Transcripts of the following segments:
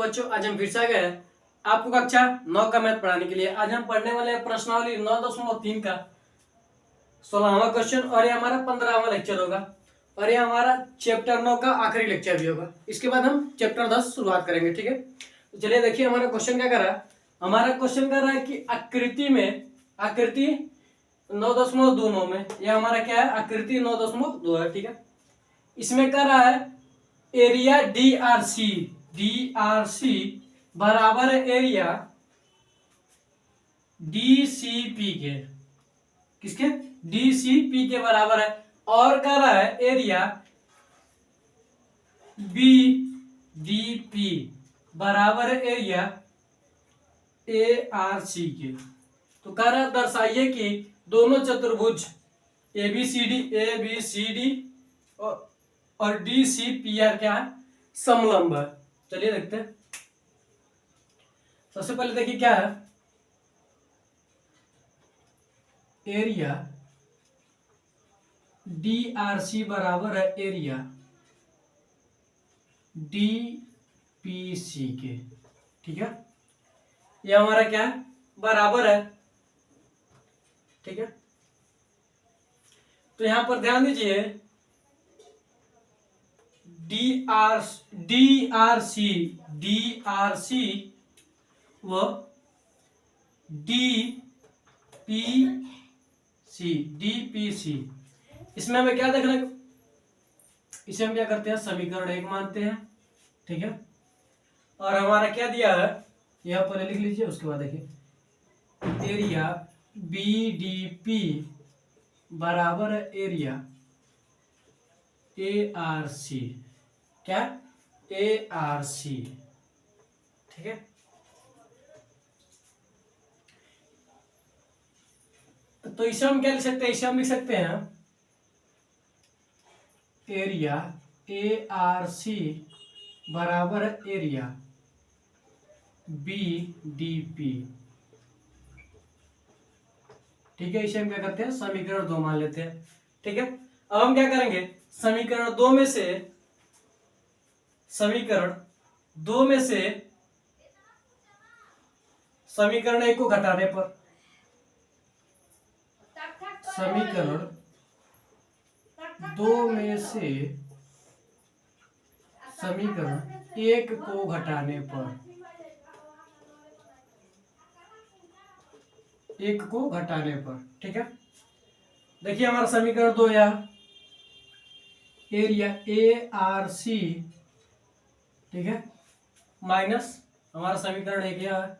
बच्चों, आज हम फिर से आ गए हैं आपको कक्षा 9 का मैथ पढ़ाने के लिए। आज हम पढ़ने वाले हैं प्रश्नावली 9.3 का 16वां क्वेश्चन और ये हमारा 15वां लेक्चर होगा और ये हमारा चैप्टर 9 का आखिरी लेक्चर भी होगा। इसके बाद हम चैप्टर 10 शुरुआत करेंगे। ठीक है, तो चलिए देखिए हमारा क्वेश्चन क्या कर रहा है। हमारा क्वेश्चन कर रहा है कि आकृति 9.29 में, यह हमारा क्या है, आकृति 9.2 है। ठीक है, इसमें कर रहा है एरिया DRC बराबर एरिया DCP के, किसके, DCP के बराबर है। और कह रहा है एरिया BDP बराबर एरिया ARC के। तो कह रहा है दर्शाइए कि दोनों चतुर्भुज ABCD और DCPR क्या है, समलंब है। चलिए देखते हैं। सबसे पहले देखिए क्या है, एरिया DRC बराबर है एरिया DPC के। ठीक है, यह हमारा क्या है, बराबर है। ठीक है, तो यहां पर ध्यान दीजिए DRC व DPC इसमें हमें क्या देखना, इसे हम क्या करते हैं, समीकरण 1 मानते हैं। ठीक है, और हमारा क्या दिया है, यह पहले लिख लीजिए, उसके बाद देखिए एरिया BDP बराबर एरिया ARC, क्या, ARC। ठीक है, तो इसे हम क्या लिख सकते हैं, इसे हम लिख सकते हैं एरिया ARC बराबर एरिया BDP। ठीक है, इसे हम क्या करते हैं, समीकरण 2 मान लेते हैं। ठीक है, अब हम क्या करेंगे, समीकरण 2 में से समीकरण 1 को घटाने पर समीकरण 2 में से समीकरण 1 को घटाने पर ठीक है, देखिए हमारा समीकरण 2 या एरिया ARC, ठीक है, माइनस हमारा समीकरण 1 या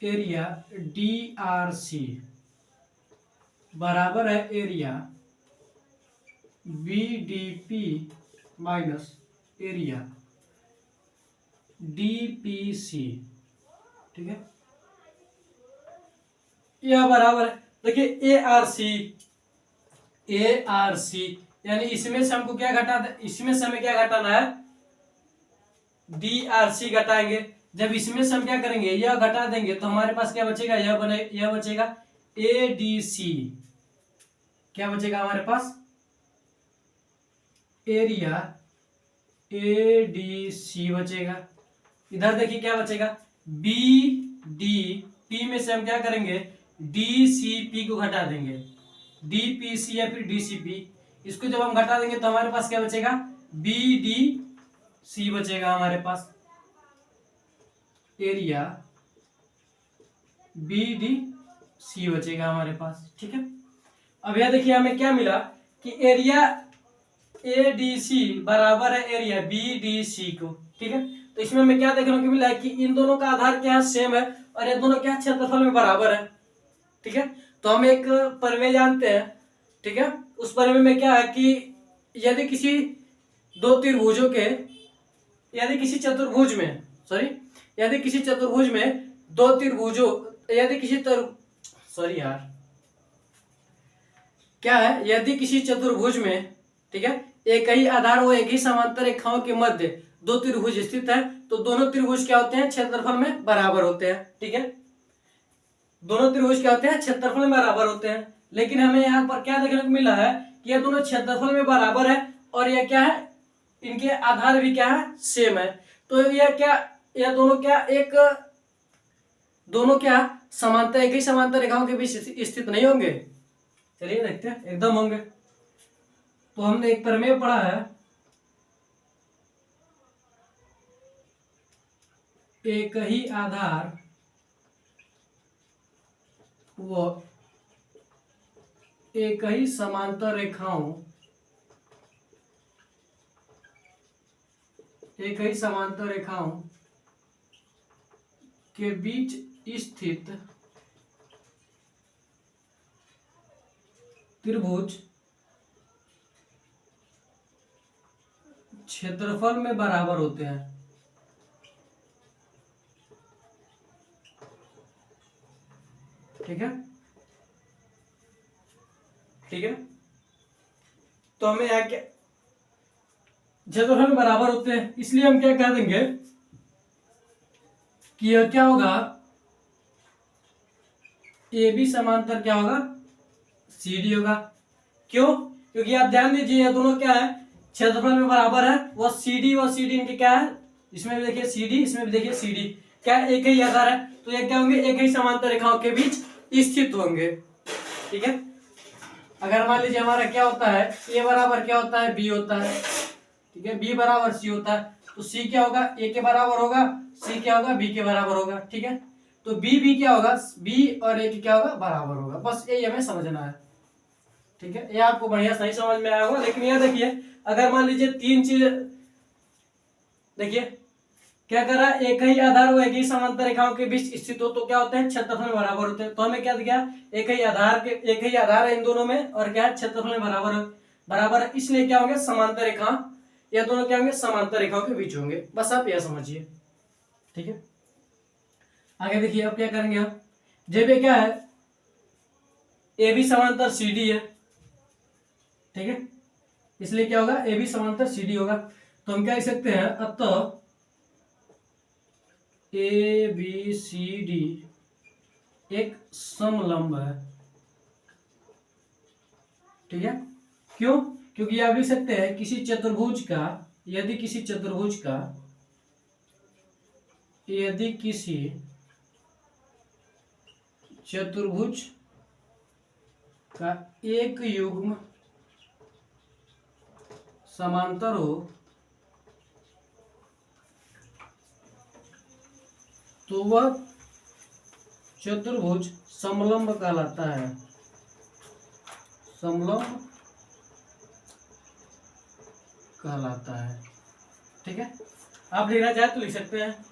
एरिया DRC बराबर है area BDP minus area DPC। ठीक है, यह बराबर है, देखिए ARC यानी इसमें से हमको क्या घटाना, इसमें से हमें क्या घटाना है, DRC घटाएंगे। जब इसमें से हम क्या करेंगे, यह घटा देंगे तो हमारे पास क्या बचेगा, यह बचेगा ADC। क्या बचेगा हमारे पास, एरिया ADC बचेगा। इधर देखिए क्या बचेगा, BDP में से हम क्या करेंगे, DCP को घटा देंगे, DPC या फिर DCP, इसको जब हम घटा देंगे तो हमारे पास क्या बचेगा, BDC बचेगा हमारे पास, एरिया BDC बचेगा हमारे पास। ठीक है, अब यह देखिए हमें क्या मिला कि एरिया ADC बराबर है एरिया BDC को। ठीक है, तो इसमें हमें क्या देखने को मिला है कि इन दोनों का आधार क्या है, सेम है, और ये दोनों क्या क्षेत्रफल में बराबर है। ठीक है, तो हम एक प्रमेय जानते हैं। ठीक है, उस प्रमेय में क्या है कि यदि किसी चतुर्भुज में दो त्रिभुजों, यदि किसी चतुर्भुज में, ठीक है, एक ही आधार व एक ही समांतर रेखाओं के मध्य दो त्रिभुज स्थित है, तो दोनों त्रिभुज क्या होते हैं, क्षेत्रफल में बराबर होते हैं। ठीक है, दोनों त्रिभुज क्या होते हैं, क्षेत्रफल में बराबर होते हैं। लेकिन हमें यहाँ पर क्या देखने को मिला है कि ये दोनों क्षेत्रफल में बराबर है और ये क्या है, इनके आधार भी क्या है, सेम है। तो यह दोनों क्या समांतर, एक ही समांतर रेखाओं के बीच स्थित नहीं होंगे? चलिए देखते हैं, एकदम होंगे। तो हमने एक प्रमेय पढ़ा है, एक ही आधार व एक ही समांतर रेखाओं के बीच स्थित त्रिभुज क्षेत्रफल में बराबर होते हैं। ठीक है, ठीक है। तो हमें यहाँ क्या क्षेत्रफल में बराबर होते हैं, इसलिए हम क्या कह देंगे कि यह क्या होगा, ए बी समांतर क्या होगा, सी डी होगा। क्यों? क्योंकि आप ध्यान दीजिए, यह दोनों क्या है, क्षेत्रफल में बराबर है। वो सी डी इनके क्या है, इसमें भी देखिए सी डी, इसमें भी देखिए सी डी, क्या एक ही आधार है, तो ये क्या होंगे, एक ही समांतर रेखाओं के बीच स्थित होंगे। ठीक है, अगर मान लीजिए हमारा क्या होता है, ए बराबर क्या होता है, बी होता है। ठीक है, बी बराबर सी होता है, तो सी क्या होगा, ए के बराबर होगा, सी क्या होगा, बी के बराबर होगा। ठीक है, तो बी क्या होगा, बी और ए क्या होगा, बराबर होगा। बस यही हमें समझना है। ठीक है, ये आपको बढ़िया सही समझ में आया होगा। लेकिन यह देखिए, अगर मान लीजिए तीन चीज, देखिए क्या कर रहा है, एक ही आधार व एक ही समांतर रेखाओं के बीच स्थित हो तो क्या होते हैं, क्षेत्रफल में बराबर होते हैं। तो हमें क्या दिया, एक ही आधार है इन दोनों में, और क्या है, क्षेत्रफल में बराबर है, इसलिए क्या होंगे, समांतर रेखा, ये दोनों क्या होंगे, समांतर रेखाओं के बीच होंगे। बस आप यह समझिए। ठीक है, आगे देखिए अब क्या करेंगे हम, जब ये क्या है, ए बी समांतर सी डी है। ठीक है, इसलिए क्या होगा, ए बी समांतर सी डी होगा। तो हम क्या लिख सकते हैं, अतः ए बी सी डी एक समलंब है। ठीक है, क्यों? क्योंकि आप लिख सकते हैं किसी चतुर्भुज का, यदि किसी चतुर्भुज का एक युग्म समांतर हो तो वह चतुर्भुज समलंब कहलाता है। समलंब कहलाता है। ठीक है, आप लिखना चाहे तो लिख सकते हैं।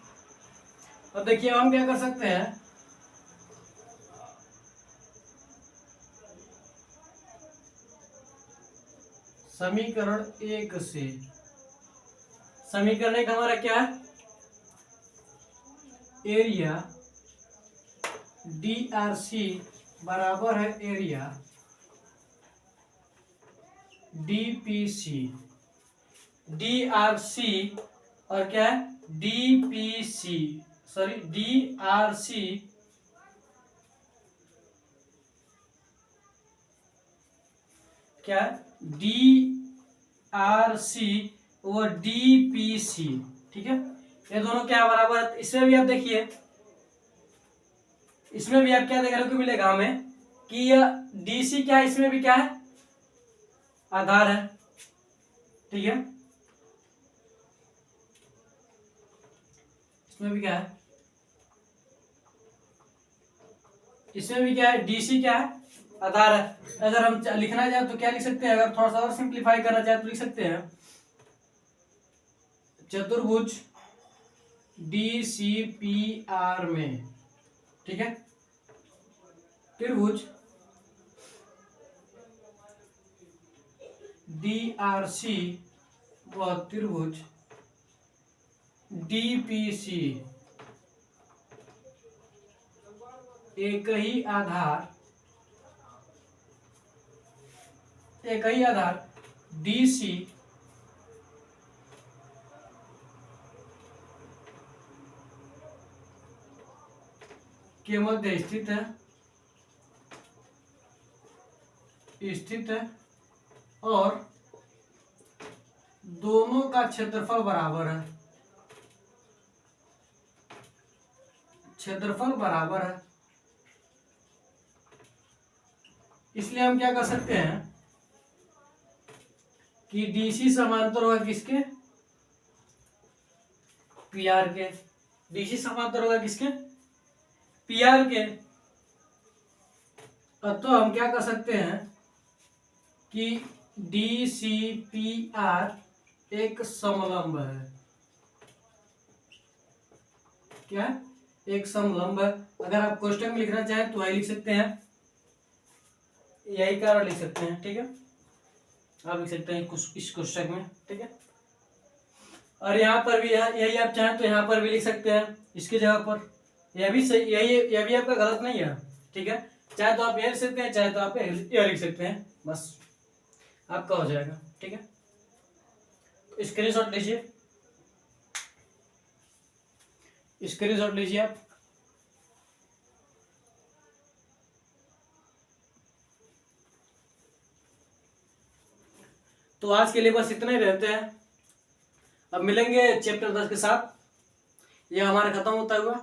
अब देखिए हम क्या कर सकते हैं, समीकरण एक से, समीकरण एक हमारा क्या है, एरिया डी आर सी बराबर है area D P C. D R C और क्या है, D P C, sorry D R C क्या, डी आर सी और डी पी सी। ठीक है, ये दोनों क्या बराबर है। इसमें भी आप देखिए, इसमें भी आप क्या देखने को मिलेगा हमें कि यह डी सी क्या है, इसमें भी क्या है, आधार है। ठीक है, इसमें भी क्या है, इसमें भी क्या है, डीसी क्या है, आधार है। अगर हम लिखना चाहे तो क्या लिख सकते हैं, अगर थोड़ा सा और सिंप्लीफाई करना चाहे तो लिख सकते हैं, चतुर्भुज डी सी पी आर में, ठीक है, त्रिभुज डी आर सी व त्रिभुज डी पी सी एक ही आधार डी सी के मध्य स्थित है और दोनों का क्षेत्रफल बराबर है। क्षेत्रफल बराबर है, इसलिए हम क्या कर सकते हैं कि डीसी समांतर होगा किसके, पीआर के। डीसी समांतर होगा किसके, पीआर के। तो हम क्या कर सकते हैं कि डी सी पी आर एक समलंब है। क्या है? एक समलंब है। अगर आप क्वेश्चन में लिखना चाहें तो यही लिख सकते हैं, यही कारण लिख सकते हैं। ठीक है, आप लिख सकते हैं कुछ इस क्वेश्चन में। ठीक है, और यहाँ पर भी यही आप चाहें तो यहाँ पर भी लिख सकते हैं इसकी जगह पर। यह भी सही, यह भी आपका गलत नहीं है। ठीक है, चाहे तो आप ये लिख सकते हैं, चाहे तो आप ये लिख सकते हैं, बस आपका हो जाएगा। ठीक है, स्क्रीनशॉट लीजिए, स्क्रीनशॉट लीजिए आप। तो आज के लिए बस इतना ही रहते हैं, अब मिलेंगे चैप्टर 10 के साथ, यह हमारा खत्म होता हुआ।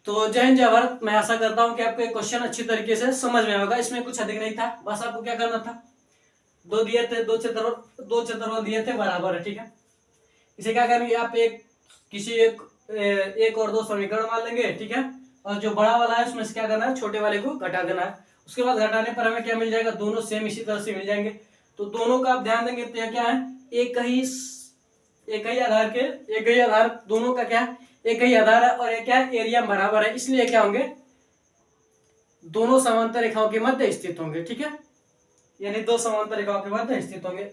तो जय हिंद जय भारत। मैं आशा करता हूं कि आपको क्वेश्चन अच्छी तरीके से समझ में होगा, इसमें कुछ अधिक नहीं था, बस आपको क्या करना था, दो दिए थे, दो क्षेत्रफल दिए थे बराबर है। ठीक है, इसे क्या करेंगे, आप एक और दो समीकरण मान लेंगे। ठीक है, और जो बड़ा वाला है उसमें से क्या करना है, छोटे वाले को घटा देना है। उसके बाद घटाने पर हमें क्या मिल जाएगा, दोनों सेम इसी तरह से मिल जाएंगे। तो दोनों का आप ध्यान देंगे तो यह क्या है, एक ही आधार, दोनों का क्या है, एक ही आधार है, और ये क्या है, एरिया बराबर है, इसलिए क्या होंगे, दोनों समांतर रेखाओं के मध्य स्थित होंगे। ठीक है, यानी दो समांतर रेखाओं के मध्य स्थित होंगे,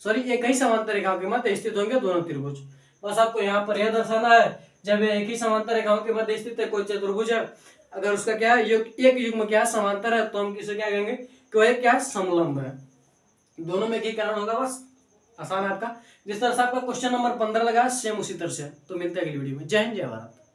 सॉरी एक ही समांतर रेखाओं के मध्य स्थित होंगे दोनों त्रिभुज। बस आपको यहाँ पर यह दर्शाना है, जब एक ही समांतर रेखाओं के मध्य स्थित है कोई चतुर्भुज है, अगर उसका क्या है, एक युग्म क्या है, समांतर है, तो हम किसे क्या कहेंगे कि वह क्या है, समलंब है। दोनों में एकीकरण होगा, बस आसान है आपका। जिस तरह से आपका क्वेश्चन नंबर 15 लगा, सेम उसी तरह से। तो मिलते हैं अगली वीडियो में। जय हिंद जय भारत।